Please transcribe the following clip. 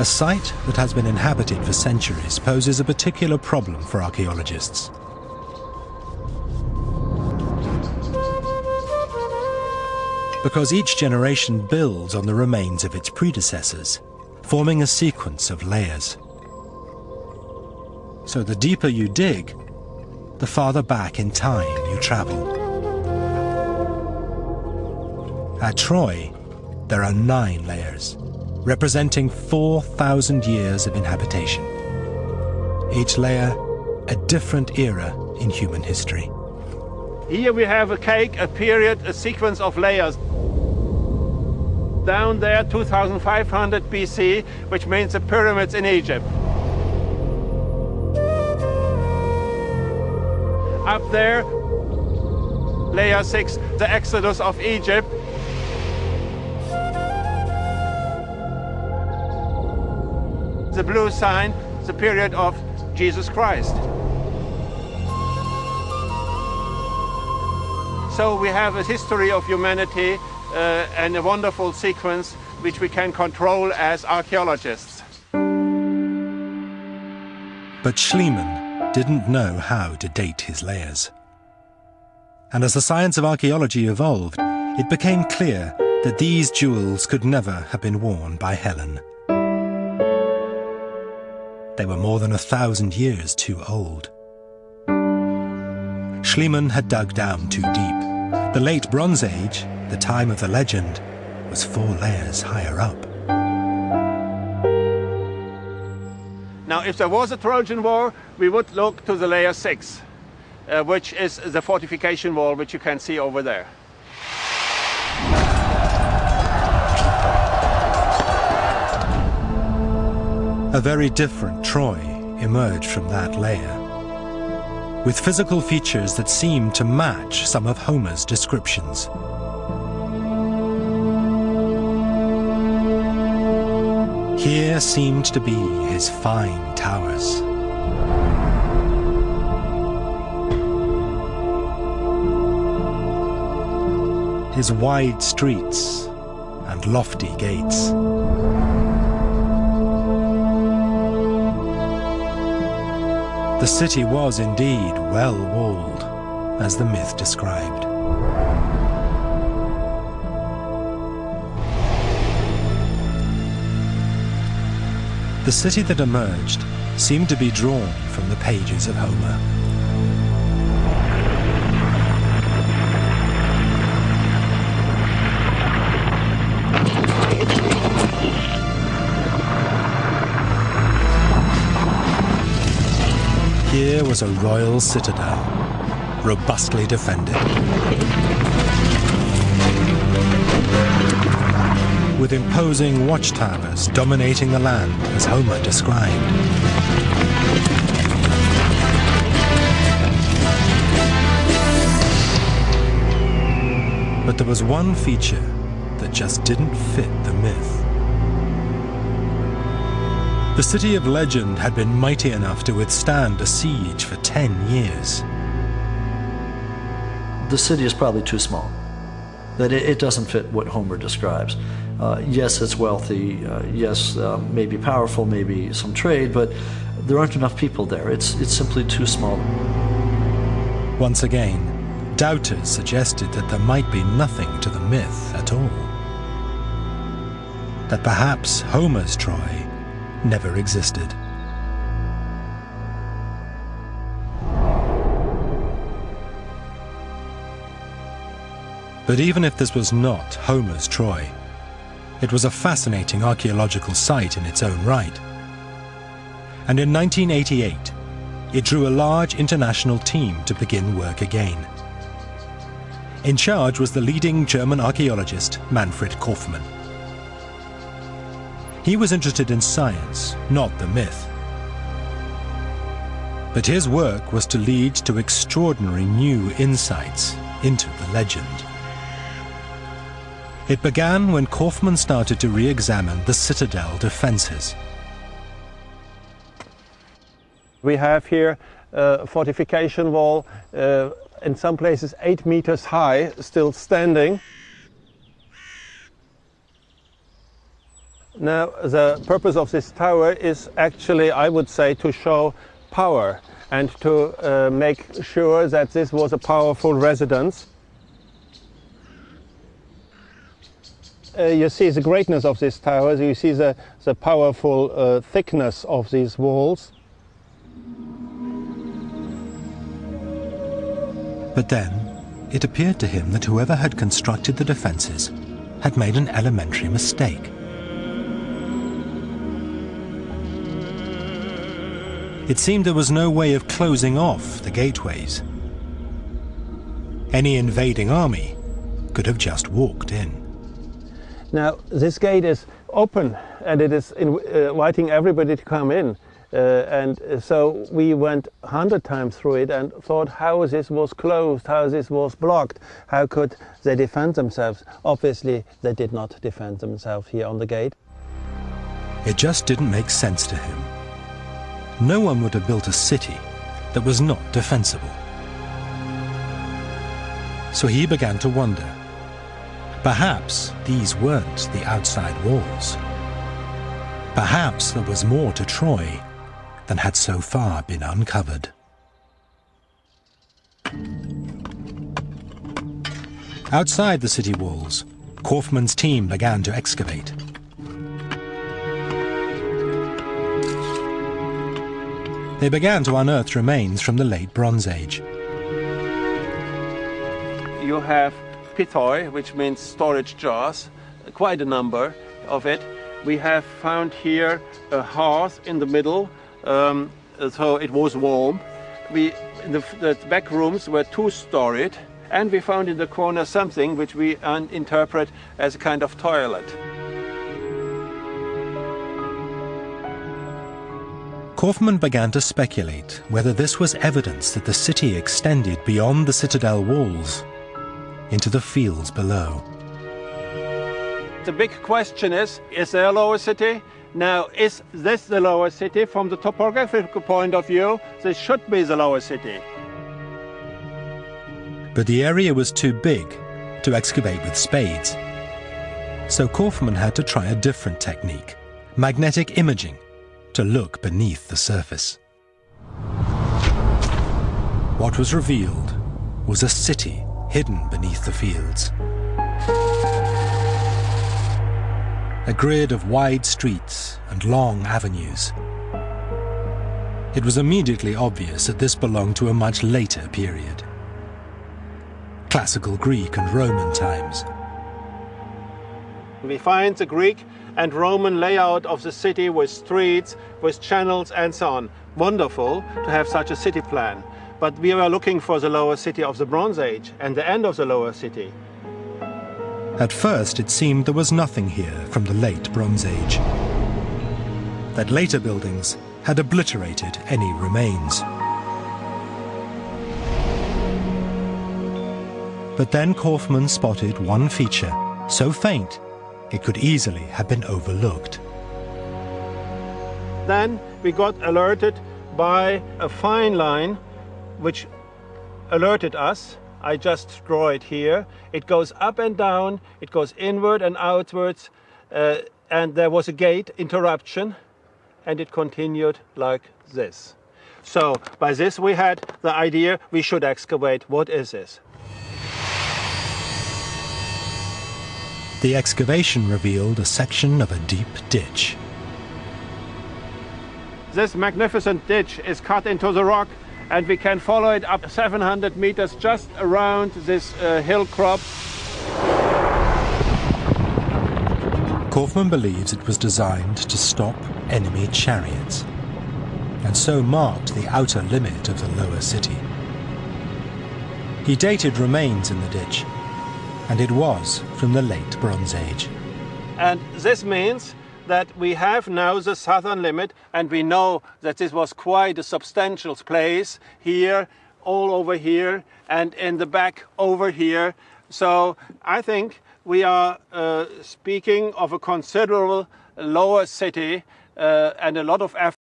A site that has been inhabited for centuries poses a particular problem for archaeologists. Because each generation builds on the remains of its predecessors, forming a sequence of layers. So the deeper you dig, the farther back in time you travel. At Troy, there are 9 layers, representing 4,000 years of inhabitation. Each layer, a different era in human history. Here we have a cake, a period, a sequence of layers. Down there, 2500 BC, which means the pyramids in Egypt. Up there, layer 6, the Exodus of Egypt. The blue sign, the period of Jesus Christ. So we have a history of humanity and a wonderful sequence which we can control as archaeologists. But Schliemann didn't know how to date his layers. And as the science of archaeology evolved, it became clear that these jewels could never have been worn by Helen. They were more than 1,000 years too old. Schliemann had dug down too deep. The late Bronze Age, the time of the legend, was 4 layers higher up. Now, if there was a Trojan War, we would look to the layer 6, which is the fortification wall, which you can see over there. A very different Troy emerged from that layer, with physical features that seemed to match some of Homer's descriptions. Here seemed to be his fine towers. His wide streets and lofty gates. The city was indeed well-walled, as the myth described. The city that emerged seemed to be drawn from the pages of Homer. Here was a royal citadel, robustly defended, with imposing watchtowers dominating the land as Homer described. But there was one feature that just didn't fit the myth. The city of legend had been mighty enough to withstand a siege for 10 years. The city is probably too small, that it doesn't fit what Homer describes. Yes, it's wealthy, yes, maybe powerful, maybe some trade, but there aren't enough people there. It's simply too small. Once again, doubters suggested that there might be nothing to the myth at all. That perhaps Homer's Troy never existed. But even if this was not Homer's Troy, it was a fascinating archaeological site in its own right. And in 1988, it drew a large international team to begin work again. In charge was the leading German archaeologist Manfred Kaufmann. He was interested in science, not the myth. But his work was to lead to extraordinary new insights into the legend. It began when Kaufmann started to re-examine the citadel defenses. We have here a fortification wall, in some places 8 meters high, still standing. Now, the purpose of this tower is actually, I would say, to show power and to make sure that this was a powerful residence. You see the greatness of this tower, you see the powerful thickness of these walls. But then, it appeared to him that whoever had constructed the defences had made an elementary mistake. It seemed there was no way of closing off the gateways. Any invading army could have just walked in. Now, this gate is open and it is inviting everybody to come in. And so we went 100 times through it and thought how this was closed, how this was blocked, how could they defend themselves. Obviously, they did not defend themselves here on the gate. It just didn't make sense to him. No one would have built a city that was not defensible. So he began to wonder. Perhaps these weren't the outside walls. Perhaps there was more to Troy than had so far been uncovered. Outside the city walls, Kaufmann's team began to excavate. They began to unearth remains from the late Bronze Age. You have pithoi, which means storage jars, quite a number of it. We have found here a hearth in the middle, so it was warm. The back rooms were two-storied, and we found in the corner something which we interpret as a kind of toilet. Kaufmann began to speculate whether this was evidence that the city extended beyond the citadel walls into the fields below. The big question is there a lower city? Now, is this the lower city? From the topographical point of view, this should be the lower city. But the area was too big to excavate with spades. So Kaufmann had to try a different technique, magnetic imaging, to look beneath the surface. What was revealed was a city hidden beneath the fields. A grid of wide streets and long avenues. It was immediately obvious that this belonged to a much later period. Classical Greek and Roman times. We find the Greek and Roman layout of the city with streets, with channels and so on. Wonderful to have such a city plan. But we were looking for the lower city of the Bronze Age and the end of the lower city. At first it seemed there was nothing here from the late Bronze Age. That later buildings had obliterated any remains. But then Kaufmann spotted one feature so faint it could easily have been overlooked. Then we got alerted by a fine line which alerted us. I just draw it here. It goes up and down, it goes inward and outwards, and there was a gate interruption, and it continued like this. So by this we had the idea we should excavate. What is this? The excavation revealed a section of a deep ditch. This magnificent ditch is cut into the rock, and we can follow it up 700 meters just around this hill crop. Kaufmann believes it was designed to stop enemy chariots, and so marked the outer limit of the lower city. He dated remains in the ditch, and it was from the late Bronze Age. And this means that we have now the southern limit, and we know that this was quite a substantial place here, all over here, and in the back over here. So I think we are speaking of a considerable lower city and a lot of effort